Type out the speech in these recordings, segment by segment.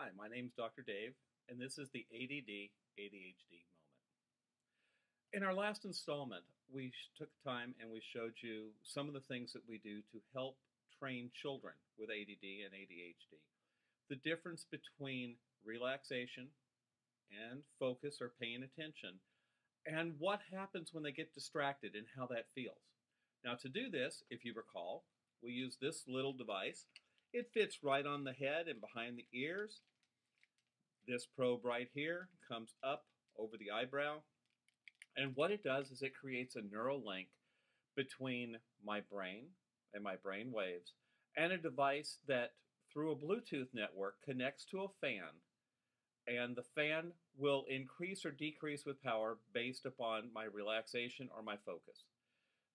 Hi, my name's Dr. Dave, and this is the ADD ADHD moment. In our last installment, we took time and we showed you some of the things that we do to help train children with ADD and ADHD. The difference between relaxation and focus or paying attention, and what happens when they get distracted and how that feels. Now, to do this, if you recall, we use this little device. It fits right on the head and behind the ears. This probe right here comes up over the eyebrow. And what it does is it creates a neural link between my brain and my brain waves and a device that, through a Bluetooth network, connects to a fan. And the fan will increase or decrease with power based upon my relaxation or my focus.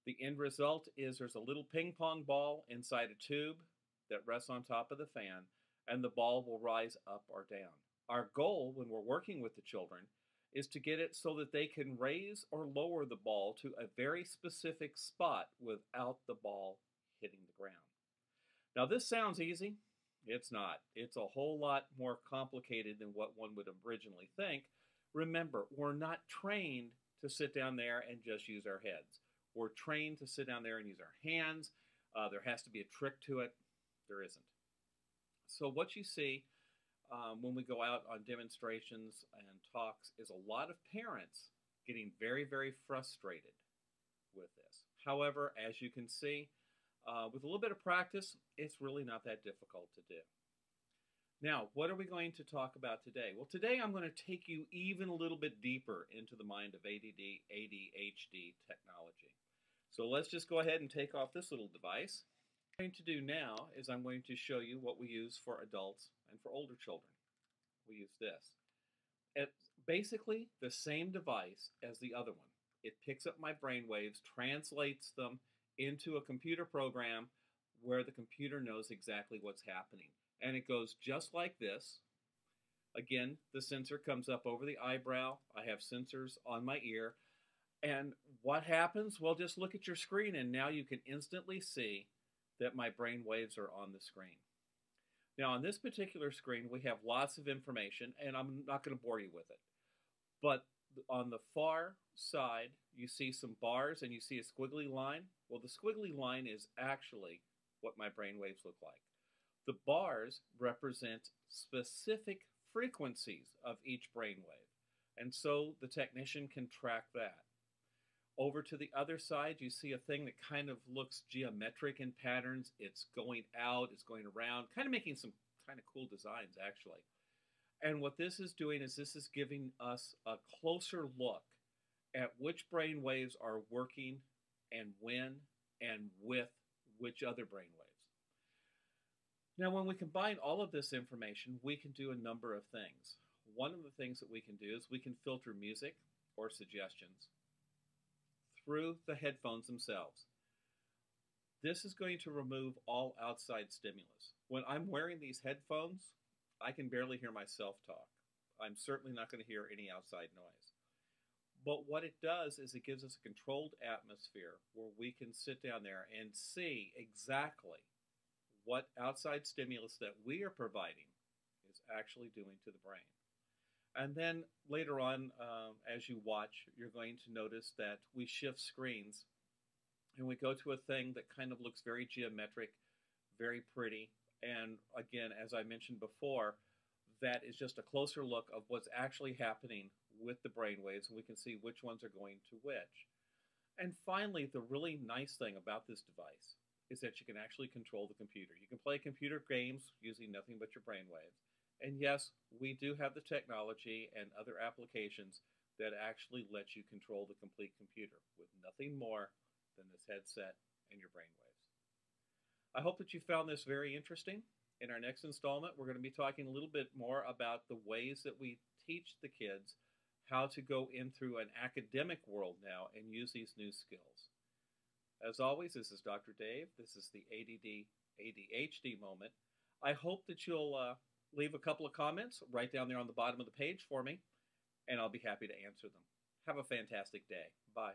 The end result is there's a little ping pong ball inside a tube that rests on top of the fan, and the ball will rise up or down. Our goal when we're working with the children is to get it so that they can raise or lower the ball to a very specific spot without the ball hitting the ground. Now, this sounds easy. It's not. It's a whole lot more complicated than what one would originally think. Remember, we're not trained to sit down there and just use our heads. We're trained to sit down there and use our hands. There has to be a trick to it. There isn't. So what you see when we go out on demonstrations and talks is a lot of parents getting very, very frustrated with this. However, as you can see, with a little bit of practice, it's really not that difficult to do. Now, what are we going to talk about today? Well, today I'm going to take you even a little bit deeper into the mind of ADD, ADHD technology. So let's just go ahead and take off this little device. What I'm going to do now is I'm going to show you what we use for adults and for older children. We use this. It's basically the same device as the other one. It picks up my brain waves, translates them into a computer program where the computer knows exactly what's happening. And it goes just like this. Again, the sensor comes up over the eyebrow. I have sensors on my ear. And what happens? Well, just look at your screen and now you can instantly see that my brain waves are on the screen. Now, on this particular screen, we have lots of information, and I'm not going to bore you with it. But on the far side, you see some bars and you see a squiggly line. Well, the squiggly line is actually what my brain waves look like. The bars represent specific frequencies of each brain wave, and so the technician can track that. Over to the other side, you see a thing that kind of looks geometric in patterns. It's going out, it's going around, kind of making some kind of cool designs, actually. And what this is doing is this is giving us a closer look at which brain waves are working and when and with which other brain waves. Now, when we combine all of this information, we can do a number of things. One of the things that we can do is we can filter music or suggestions through the headphones themselves. This is going to remove all outside stimulus. When I'm wearing these headphones, I can barely hear myself talk. I'm certainly not going to hear any outside noise. But what it does is it gives us a controlled atmosphere where we can sit down there and see exactly what outside stimulus that we are providing is actually doing to the brain. And then later on, as you watch, you're going to notice that we shift screens and we go to a thing that kind of looks very geometric, very pretty. And again, as I mentioned before, that is just a closer look of what's actually happening with the brain waves, and we can see which ones are going to which. And finally, the really nice thing about this device is that you can actually control the computer. You can play computer games using nothing but your brain waves. And yes, we do have the technology and other applications that actually let you control the complete computer with nothing more than this headset and your brain waves. I hope that you found this very interesting. In our next installment, we're going to be talking a little bit more about the ways that we teach the kids how to go in through an academic world now and use these new skills. As always, this is Dr. Dave. This is the ADD ADHD moment. I hope that you'll leave a couple of comments right down there on the bottom of the page for me, and I'll be happy to answer them. Have a fantastic day. Bye.